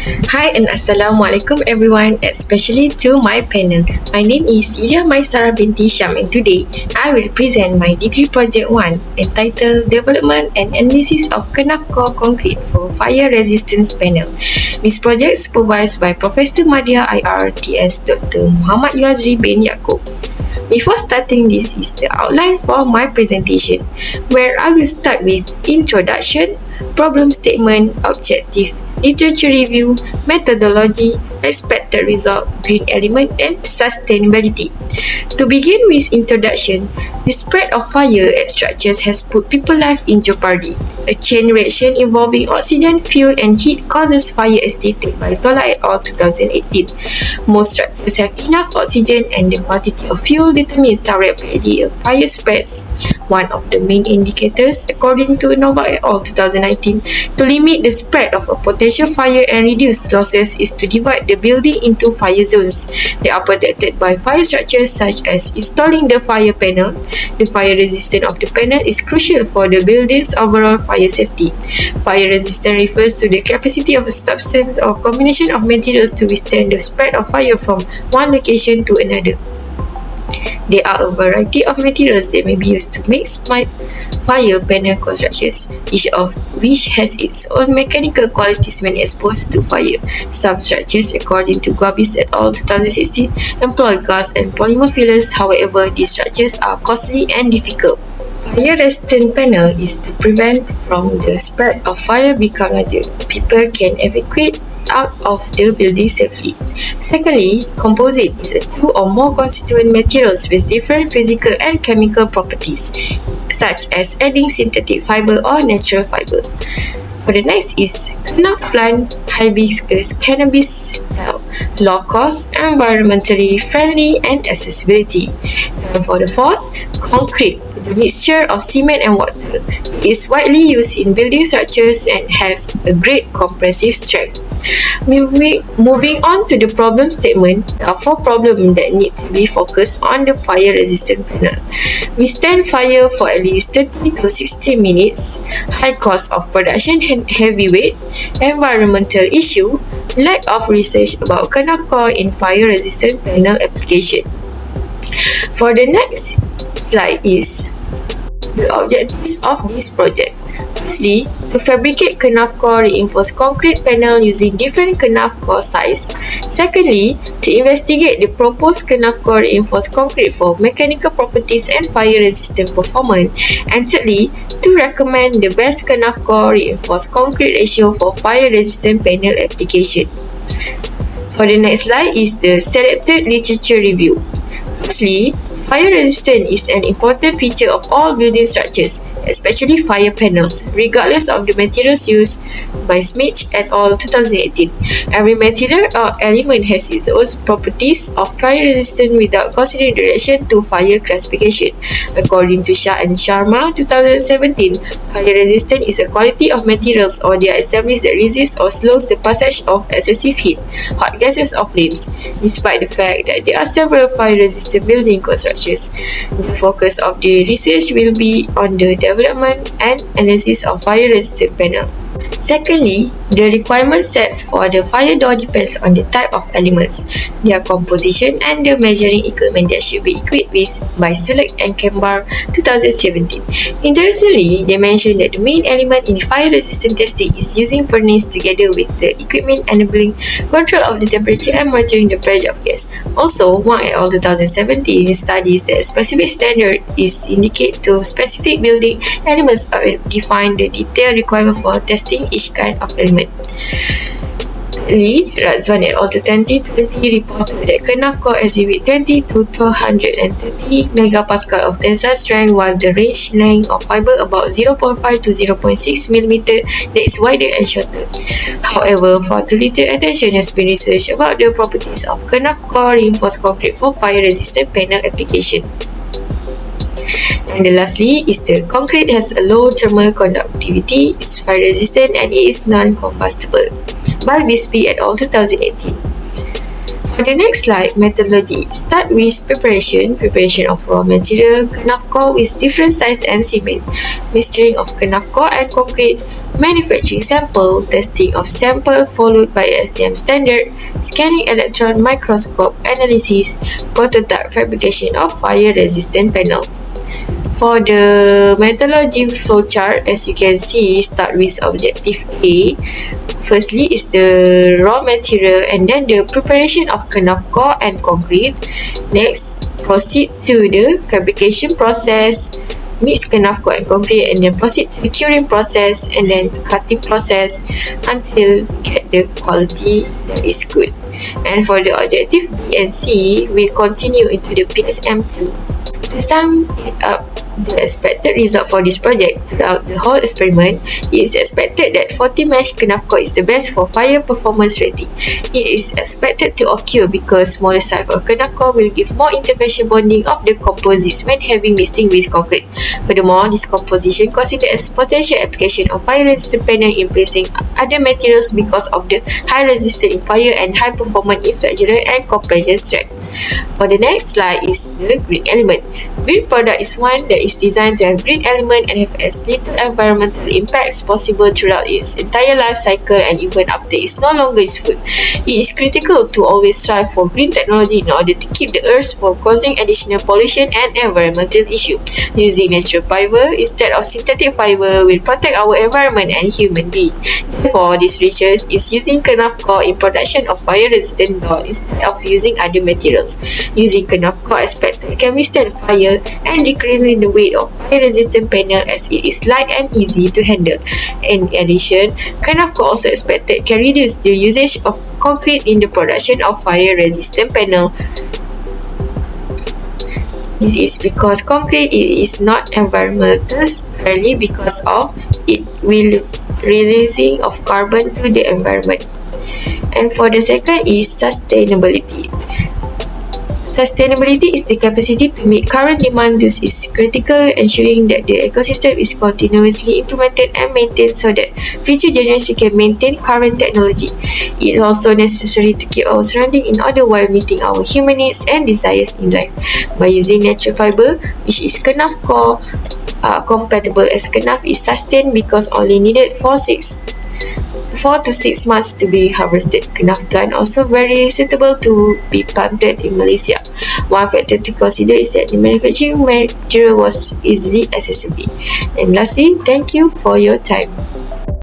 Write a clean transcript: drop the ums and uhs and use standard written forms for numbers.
Hi and Assalamualaikum everyone, especially to my panel. My name is Ilya Maisara binti Syam and today I will present my degree project 1 entitled Development and Analysis of KENAF Core Concrete for Fire Resistance Panel. This project supervised by Professor Madya IRTS Dr. Muhammad Yuazri bin Yaakob. Before starting, this is the outline for my presentation, where I will start with introduction, problem statement, objective, literature review, methodology, expected result, green element, and sustainability. To begin with introduction, the spread of fire at structures has put people's life in jeopardy. A chain reaction involving oxygen, fuel, and heat causes fire as stated by Tola et al. 2018. Most structures have enough oxygen and the quantity of fuel determines how rapidly a fire spreads. One of the main indicators, according to Nova et al. 2019, to limit the spread of a potential fire and reduce losses is to divide the building into fire zones. They are protected by fire structures such as installing the fire panel. The fire resistance of the panel is crucial for the building's overall fire safety. Fire resistance refers to the capacity of a substance or combination of materials to withstand the spread of fire from one location to another. There are a variety of materials that may be used to make fire panel constructions, each of which has its own mechanical qualities when exposed to fire. Some structures, according to Guabis et al. 2016, employ glass and polymer fillers. However, these structures are costly and difficult. Fire resistant panel is to prevent from the spread of fire become larger. People can evacuate out of the building safely. Secondly, composite is two or more constituent materials with different physical and chemical properties, such as adding synthetic fiber or natural fiber. For the next is KENAF plant hibiscus cannabis low cost, environmentally friendly and accessibility. And for the fourth, concrete, the mixture of cement and water. It is widely used in building structures and has a great compressive strength. Moving on to the problem statement, there are 4 problems that need to be focused on the fire resistant panel. Withstand fire for at least 30 to 60 minutes, high cost of production and heavy weight, environmental issue, lack of research about KENAF core in fire resistant panel application. For the next slide is the objectives of this project. Firstly, to fabricate KENAF core reinforced concrete panel using different KENAF core size. Secondly, to investigate the proposed KENAF core reinforced concrete for mechanical properties and fire resistant performance. And thirdly, to recommend the best KENAF core reinforced concrete ratio for fire resistant panel application. For the next slide is the selected literature review. Firstly, fire resistance is an important feature of all building structures, especially fire panels, regardless of the materials used by Smith et al. 2018. Every material or element has its own properties of fire resistance without considering relation to fire classification. According to Shah and Sharma 2017, fire resistance is a quality of materials or their assemblies that resist or slows the passage of excessive heat, hot gases or flames. Despite the fact that there are several fire resistant building constructions, the focus of the research will be on the development and analysis of fire resistant panel. Secondly, the requirement sets for the fire door depends on the type of elements, their composition and the measuring equipment that should be equipped with by Select and Kembar 2017. Interestingly, they mentioned that the main element in fire resistant testing is using furnace together with the equipment enabling control of the temperature and monitoring the pressure of gas. Also, Wang et al. 2017 studies that specific standard is indicate to specific building elements or define the detailed requirement for testing each kind of element. Thirdly, Razvan et al. 2020 reported that KENAF core exhibit 20 to 230 megapascal of tensile strength, while the range length of fiber about 0.5 to 0.6 mm that is wider and shorter. However, far too little attention has been researched about the properties of KENAF core reinforced concrete for fire resistant panel application. And lastly is the concrete has a low thermal conductivity, is fire resistant and it is non-combustible by Bisbee et al. 2018. For the next slide, methodology. Start with preparation of raw material, KENAF core with different size and cement. Mixturing of KENAF core and concrete manufacturing sample, testing of sample followed by STM standard, scanning electron microscope analysis, prototype fabrication of fire-resistant panel. For the methodology flowchart, as you can see, start with objective A. Firstly is the raw material and then the preparation of KENAF core and concrete. Next, proceed to the fabrication process, mix KENAF core and concrete, and then proceed to the curing process and then cutting process until get the quality that is good. And for the objective B and C, we continue into the PSM 2. To sum it up, the expected result for this project throughout the whole experiment, it is expected that 40 mesh KENAF core is the best for fire performance rating. It is expected to occur because smaller size of KENAF core will give more interfacial bonding of the composites when having mixing with concrete. Furthermore, this composition considered as potential application of fire resistant panel in placing other materials because of the high resistance in fire and high performance in flexural and compression strength. For the next slide is the green element. Green product is one that is designed to have green element and have as little environmental impacts possible throughout its entire life cycle and even after it's no longer useful. It is critical to always strive for green technology in order to keep the earth from causing additional pollution and environmental issue. Using natural fiber instead of synthetic fiber will protect our environment and human beings. Therefore, this research is using KENAF core in production of fire-resistant door instead of using other materials. Using KENAF core expected can withstand fire and decreasing the weight of fire-resistant panel as it is light and easy to handle. In addition, KENAF core also expected can reduce the usage of concrete in the production of fire-resistant panel. It is because concrete is not environmental friendly because of it will releasing of carbon to the environment. And for the second is sustainability. Sustainability is the capacity to meet current demand. This is critical, ensuring that the ecosystem is continuously implemented and maintained so that future generations can maintain current technology. It is also necessary to keep our surroundings in order while meeting our human needs and desires in life. By using natural fiber, which is KENAF core compatible, as KENAF is sustained because only needed 4 to 6 months to be harvested. KENAF plant also very suitable to be planted in Malaysia. One factor to consider is that the manufacturing material was easily accessible. And lastly, thank you for your time.